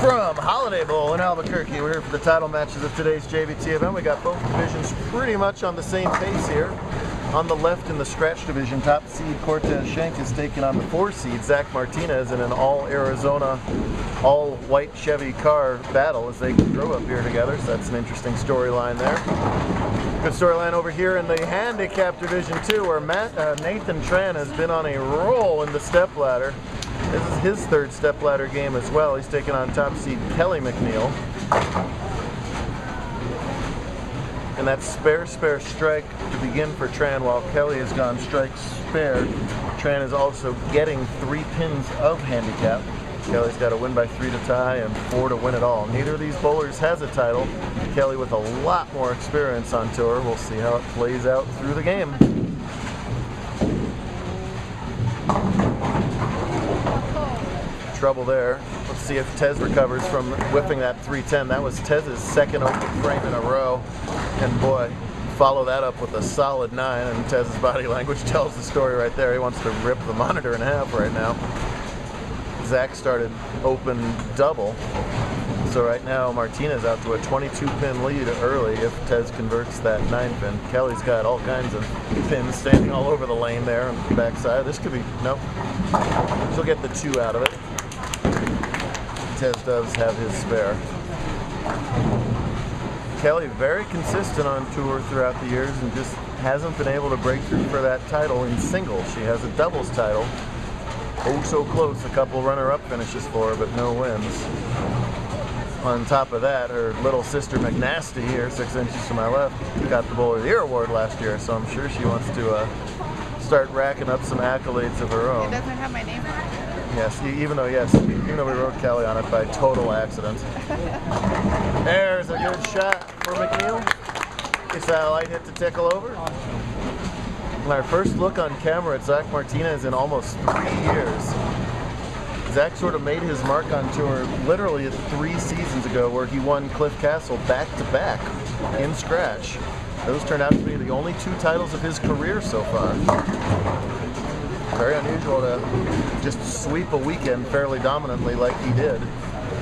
From Holiday Bowl in Albuquerque, we're here for the title matches of today's JBT event. We got both divisions pretty much on the same pace here. On the left in the scratch division, top seed Cortez Schenck is taking on the 4 seed Zach Martinez in an all-Arizona, all-white Chevy car battle as they drove up here together, so that's an interesting storyline there. Good storyline over here in the handicap division too, where Nathan Tran has been on a roll in the stepladder. This is his third stepladder game as well. He's taking on top seed Kelly McNeil. And that's spare strike to begin for Tran, while Kelly has gone strike spare. Tran is also getting 3 pins of handicap. Kelly's got to win by 3 to tie and 4 to win it all. Neither of these bowlers has a title. Kelly with a lot more experience on tour. We'll see how it plays out through the game. Trouble there. Let's see if Tez recovers from whipping that 310. That was Tez's second open frame in a row. And boy, follow that up with a solid 9, and Tez's body language tells the story right there. He wants to rip the monitor in half right now. Zach started open double. So right now Martinez out to a 22-pin lead early if Tez converts that 9-pin. Kelly's got all kinds of pins standing all over the lane there on the backside. This could be, nope. She'll get the 2 out of it. Tez does have his spare. Kelly very consistent on tour throughout the years and just hasn't been able to break through for that title in singles. She has a doubles title. Oh, so close. A couple runner-up finishes for her, but no wins. On top of that, her little sister McNasty here, 6 inches to my left, got the Bowler of the Year award last year, so I'm sure she wants to start racking up some accolades of her own. It doesn't have my name on it. Yes, even though we wrote Kelly on it by total accident. There's a good shot for McNeil. Gets that light hit to tickle over. And our first look on camera at Zach Martinez in almost 3 years. Zach sort of made his mark on tour literally 3 seasons ago, where he won Cliff Castle back-to-back in scratch. Those turned out to be the only 2 titles of his career so far. Very unusual to just sweep a weekend fairly dominantly like he did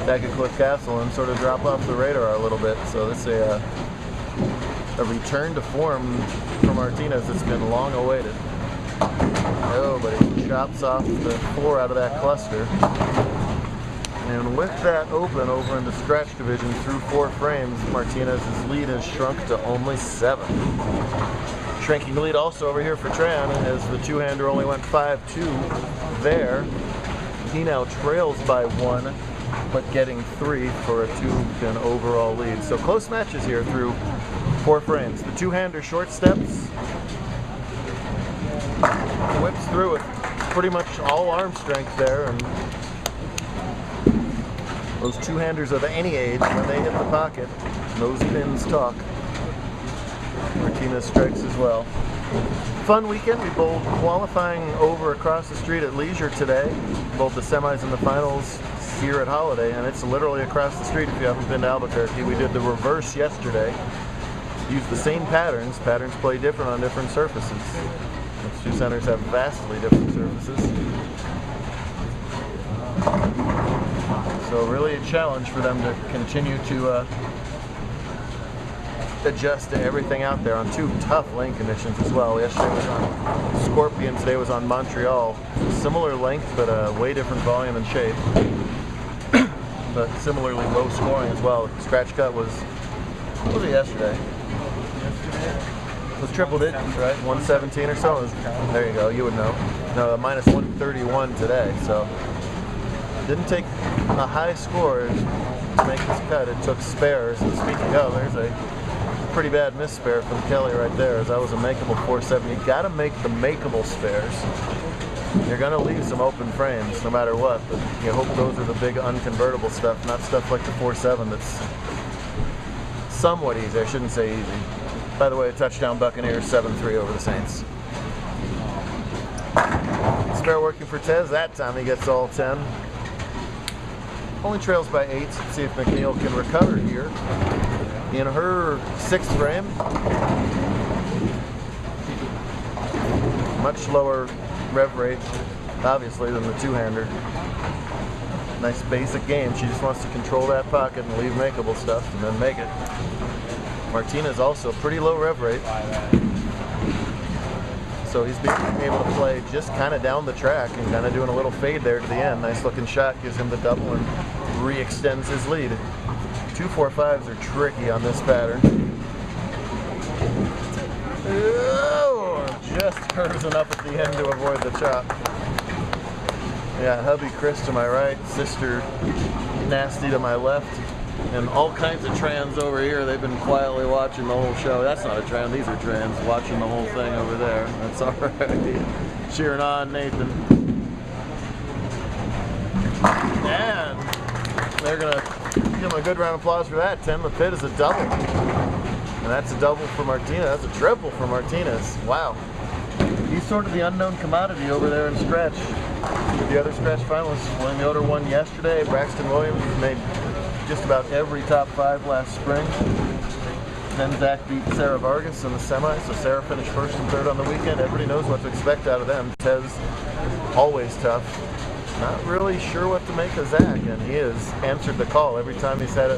back at Cliff Castle and sort of drop off the radar a little bit. So this is a return to form for Martinez that's been long awaited. Oh, but he chops off the 4 out of that cluster. And with that open over in the scratch division through 4 frames, Martinez's lead has shrunk to only 7. Shrinking lead also over here for Tran, as the 2-hander only went 5-2 there. He now trails by 1, but getting 3 for a 2-pin overall lead. So close matches here through 4 frames. The 2-hander short steps, whips through with pretty much all arm strength there, and those 2-handers of any age, when they hit the pocket, those pins talk. Martinez strikes as well. Fun weekend. We bowled qualifying over across the street at Leisure today. Bowled the semis and the finals here at Holiday, and it's literally across the street if you haven't been to Albuquerque. We did the reverse yesterday. Used the same patterns. Patterns play different on different surfaces. Those 2 centers have vastly different surfaces. So really a challenge for them to continue to adjust to everything out there on 2 tough lane conditions as well. Yesterday was on Scorpion, today was on Montreal. Similar length, but way different volume and shape. But similarly low scoring as well. Scratch cut was, what was it yesterday? It was triple digits, right? 117 or so? There you go, you would know. No, minus 131 today, so didn't take a high score to make this cut. It took spares, and speaking of, there's a pretty bad misspare from Kelly right there, as that was a makeable 470. You gotta make the makeable spares. You're gonna leave some open frames no matter what, but you hope those are the big unconvertible stuff, not stuff like the 4.7 that's somewhat easy. I shouldn't say easy. By the way, touchdown Buccaneers 7-3 over the Saints. Spare working for Tez. That time he gets all 10. Only trails by 8. Let's see if McNeil can recover here. In her 6th frame, much lower rev rate, obviously, than the 2-hander. Nice basic game. She just wants to control that pocket and leave makeable stuff and then make it. Martinez also pretty low rev rate. So he's being able to play just kind of down the track and kind of doing a little fade there to the end. Nice looking shot, gives him the double and re-extends his lead. 2-4-5s are tricky on this pattern. Oh, just curves up at the end to avoid the chop. Yeah, hubby Chris to my right, sister Nasty to my left, and all kinds of trans over here. They've been quietly watching the whole show. That's not a tran, these are trans watching the whole thing over there. That's all right. Cheering on Nathan. And they're gonna give him a good round of applause for that. 10 Lafit is a double. And that's a double for Martinez. That's a triple for Martinez. Wow. He's sort of the unknown commodity over there in stretch. The other stretch finalists, William Yoder won yesterday. Braxton Williams made just about every top 5 last spring. Then Zach beat Sarah Vargas in the semi, so Sarah finished 1st and 3rd on the weekend. Everybody knows what to expect out of them. Tez, always tough. Not really sure what to make of Zach, and he has answered the call every time he's had a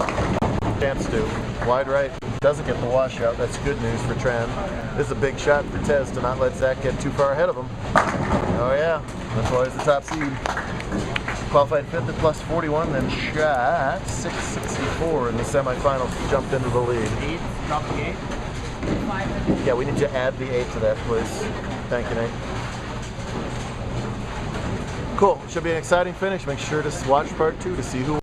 chance to. Wide right, doesn't get the washout. That's good news for Tran. This is a big shot for Tez to not let Zach get too far ahead of him. Oh yeah, that's why he's the top seed. Qualified 5th at plus 41, then shot 664 in the semifinals. Jumped into the lead. 8, drop the 8. Yeah, we need to add the 8 to that, please. Thank you, Nate. Cool. Should be an exciting finish. Make sure to watch part 2 to see who